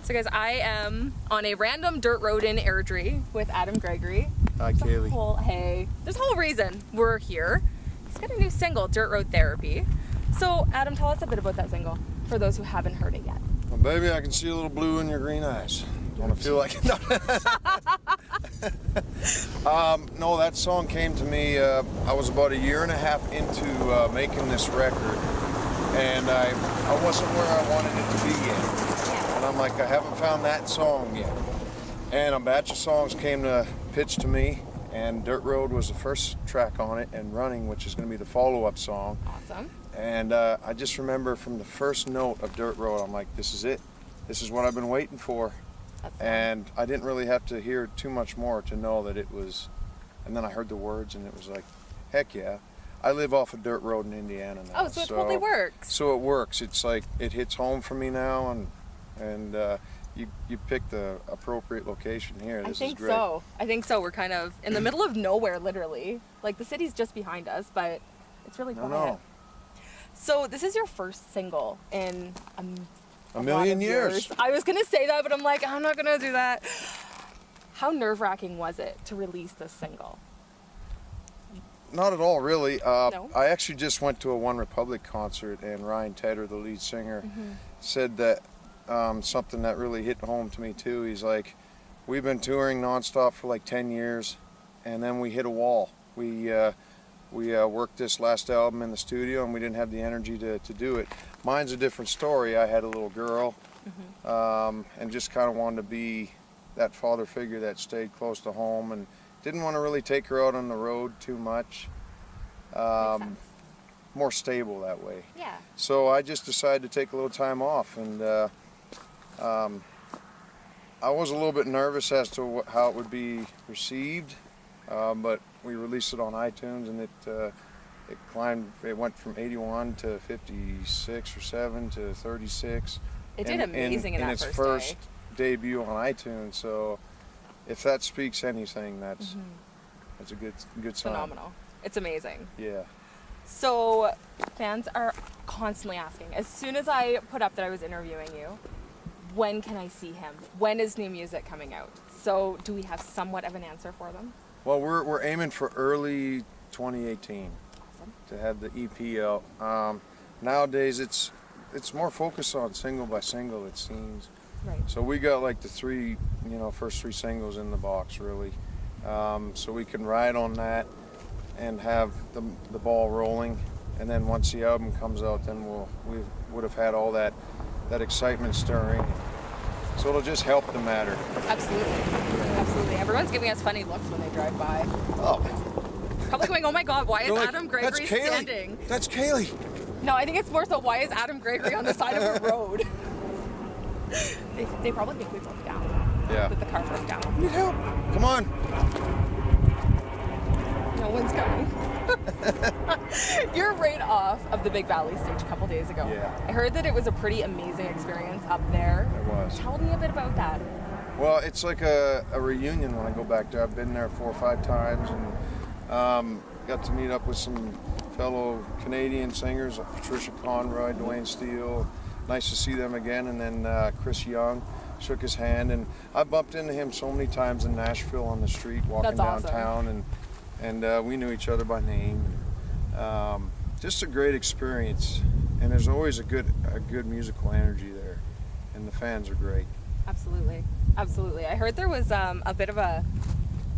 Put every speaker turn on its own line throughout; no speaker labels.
So guys, I am on a random dirt road in Airdrie with Adam Gregory.
Hi, K-Leigh.
Hey, there's a whole reason we're here. He's got a new single, Dirt Road Therapy. So Adam, tell us a bit about that single for those who haven't heard it yet.
Well, baby, I can see a little blue in your green eyes. Want to feel like it? No, that song came to me. I was about a year and a half into making this record, and I wasn't where I wanted it to be yet. And I'm like, I haven't found that song yet. And a batch of songs came to pitch to me, and Dirt Road was the first track on it, and Running, which is going to be the follow-up song.
Awesome.
And I just remember from the first note of Dirt Road, I'm like, this is it. This is what I've been waiting for. And I didn't really have to hear too much more to know that it was. And then I heard the words, and it was like, heck yeah. I live off a dirt road in Indiana now.
Oh, so it totally works.
So it works. It's like, it hits home for me now, and you picked the appropriate location here. This is great.
I think so. We're kind of in the middle of nowhere, literally. Like, the city's just behind us, but it's really quiet.
No.
So this is your first single in
a million years.
I was gonna say that, but I'm like, I'm not gonna do that. How nerve-wracking was it to release this single?
Not at all, really.
No?
I actually just went to a One Republic concert, and Ryan Tedder, the lead singer, said that something that really hit home to me too. He's like, we've been touring nonstop for like 10 years, and then we hit a wall. We worked this last album in the studio, and we didn't have the energy to do it. Mine's a different story. I had a little girl, and just kind of wanted to be that father figure that stayed close to home, and didn't want to really take her out on the road too much. More stable that way.
Yeah.
So I just decided to take a little time off, and I was a little bit nervous as to how it would be received, but we released it on iTunes, and it climbed. It went from 81 to 56 or 7 to 36.
It did amazing in that
its first debut on iTunes. So if that speaks anything, that's a good sign.
Phenomenal. It's amazing.
Yeah.
So fans are constantly asking, as soon as I put up that I was interviewing you, when can I see him? When is new music coming out? So do we have somewhat of an answer for them?
Well, we're aiming for early 2018 to have the EP out. Nowadays, it's more focused on single by single, it seems.
Right.
So we got like the first three singles in the box, really. So we can ride on that and have the ball rolling. And then once the album comes out, then we would have had all that excitement stirring. So it'll just help the matter.
Absolutely. Absolutely. Everyone's giving us funny looks when they drive by.
Oh.
Probably going, oh my God, why is
Like,
Adam Gregory
that's K-Leigh.
standing?
That's K-Leigh.
No, I think it's more so, why is Adam Gregory on the side of a road? They probably think we broke down.
Yeah.
That the car broke down.
Need help? Come on.
No one's coming. You're right off of the Big Valley stage a couple days ago.
Yeah.
I heard that it was a pretty amazing experience up there.
It was.
Tell me a bit about that.
Well, it's like a reunion when I go back there. I've been there 4 or 5 times, and got to meet up with some fellow Canadian singers, like Patricia Conroy, Dwayne Steele. Nice to see them again. And then Chris Young shook his hand, and I bumped into him so many times in Nashville on the street walking downtown, and we knew each other by name. Just a great experience, and there's always a good musical energy there, and the fans are great.
Absolutely. Absolutely. I heard there was a bit of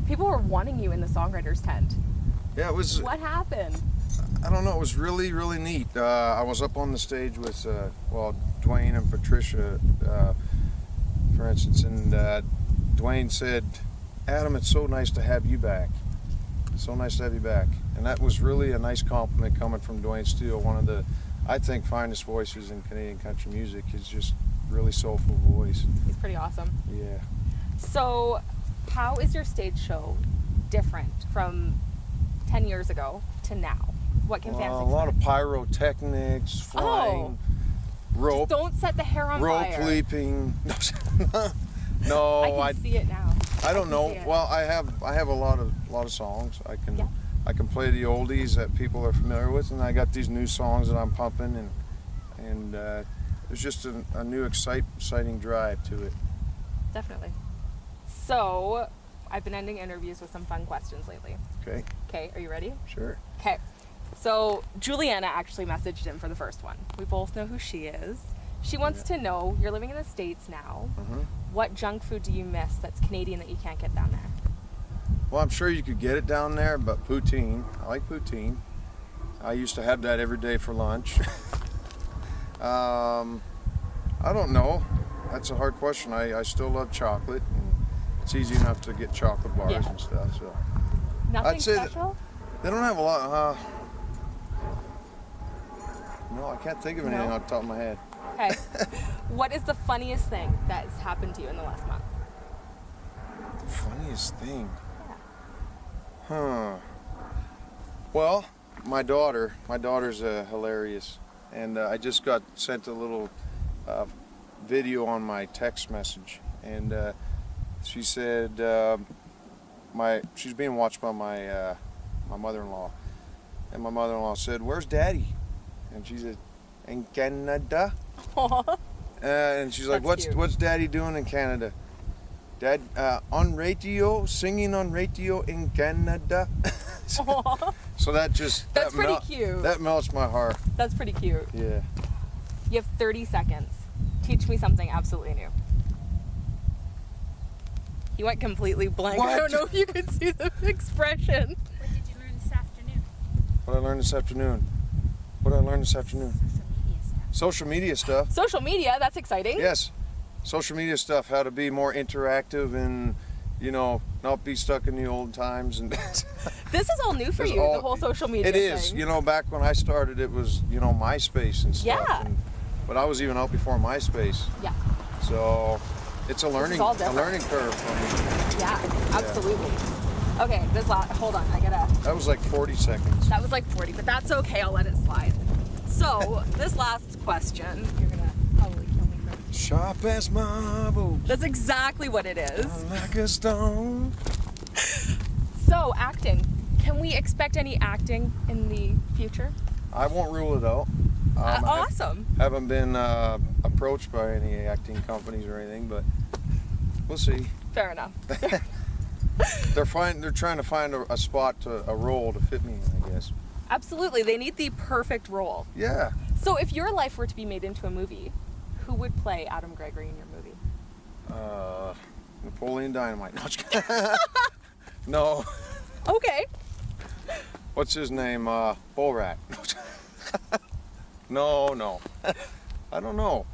people were wanting you in the songwriter's tent.
Yeah, it was.
What happened?
I don't know. It was really, really neat. I was up on the stage with, Dwayne and Patricia, for instance, and Dwayne said, Adam, it's so nice to have you back. It's so nice to have you back. And that was really a nice compliment coming from Dwayne Steele, one of the, I think, finest voices in Canadian country music. He's just really soulful voice.
He's pretty awesome.
Yeah.
So, how is your stage show different from 10 years ago to now? What can fans expect?
A lot of pyrotechnics, flying, rope.
Just don't set the hair on fire.
Rope leaping. No,
I can see it now.
I don't know. Well, I have a lot of songs. I can play the oldies that people are familiar with, and I got these new songs that I'm pumping, and there's just a new exciting drive to it.
Definitely. So, I've been ending interviews with some fun questions lately.
Okay.
Okay, are you ready?
Sure.
Okay. So, Juliana actually messaged in for the first one. We both know who she is. She wants to know, you're living in the States now. What junk food do you miss that's Canadian that you can't get down there?
Well, I'm sure you could get it down there, but poutine. I like poutine. I used to have that every day for lunch. I don't know. That's a hard question. I still love chocolate. And it's easy enough to get chocolate bars and stuff. So
Nothing
I'd say
special?
they don't have a lot. No, I can't think of anything off the top of my head.
Okay. What is the funniest thing that's happened to you in the last month?
The funniest thing?
Yeah.
Well, my daughter's hilarious. And I just got sent a little video on my text message. And she said she's being watched by my mother-in-law. And my mother-in-law said, "Where's Daddy?" And she said, "In Canada." And she's like, "What's Daddy doing in Canada?" "Dad, on radio, singing on radio in Canada." So that's
pretty cute.
That melts my heart.
That's pretty cute.
Yeah.
You have 30 seconds. Teach me something absolutely new. He went completely blank.
What?
I don't know if you could see the expression.
What did you learn this afternoon?
What I learned this afternoon? Social media stuff.
Social media, that's exciting.
Yes. Social media stuff, how to be more interactive and, not be stuck in the old times. And
This is all new for you, the whole social media
It is.
thing.
Back when I started, it was, MySpace and stuff.
Yeah.
But I was even out before MySpace.
Yeah.
So it's a learning curve for me.
Yeah, absolutely. Okay, hold on,
That was like 40 seconds.
that was like 40, but that's okay, I'll let it slide. So, this last question, you're gonna probably kill me for.
Sharp as marble.
That's exactly what it is.
Like a stone.
So, acting. Can we expect any acting in the future?
I won't rule it out.
Awesome.
I haven't been approached by any acting companies or anything, but we'll see.
Fair enough.
They're trying to find a spot, a role to fit me in, I guess.
Absolutely, they need the perfect role.
Yeah.
So, if your life were to be made into a movie, who would play Adam Gregory in your movie?
Napoleon Dynamite. No, I'm just kidding. No.
Okay.
What's his name? Bullrat. No. I don't know.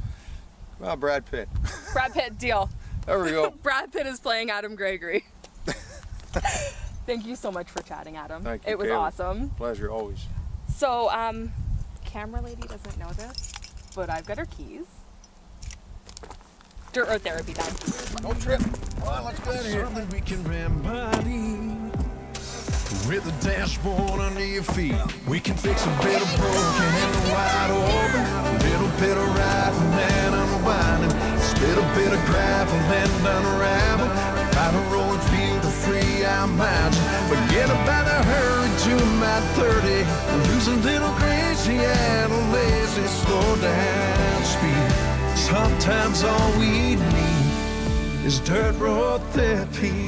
Well, Brad Pitt.
Brad Pitt, deal.
There we go.
Brad Pitt is playing Adam Gregory. Thank you so much for chatting, Adam.
Thank you,
It was
Kayleigh.
awesome.
Pleasure, always.
So, camera lady doesn't know this, but I've got her keys. Dirt road therapy time.
Don't trip. Come on, let's get out of here.
Something we can remedy with the dashboard under your feet. We can fix a bit of broken and wide open, a little bit of riding and unwinding, spit a bit of gravel and unravel, find a rolling field of free our minds. Forget about the hurry to my 30, lose a little crazy and a lazy, slow down speed. Sometimes all we need is dirt road therapy.